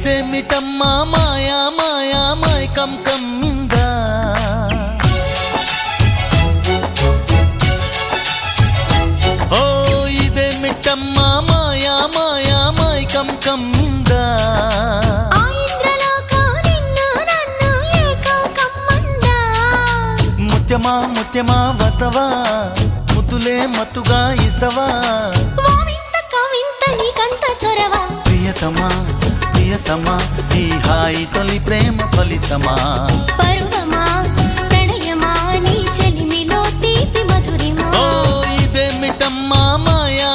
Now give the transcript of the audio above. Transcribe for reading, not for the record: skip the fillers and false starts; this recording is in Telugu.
ఇదేమిటమ్మా మాయా మాయా మైకం కమ్మిందా ఓ ఇదేమిటమ్మా మాయా మాయా మైకం కమ్మిందా ముత్యమా ముత్యమా వస్తవా ముద్దులే మత్తుగా ఇస్తవా ప్రియతమా ప్రియతమా ఈ హాయి తొలి ప్రేమ ఫలితమా పరువమా ప్రణయమా నీ చెలిమిలో తీపి మధురిమా ఓ ఇదేమిటమ్మా మాయా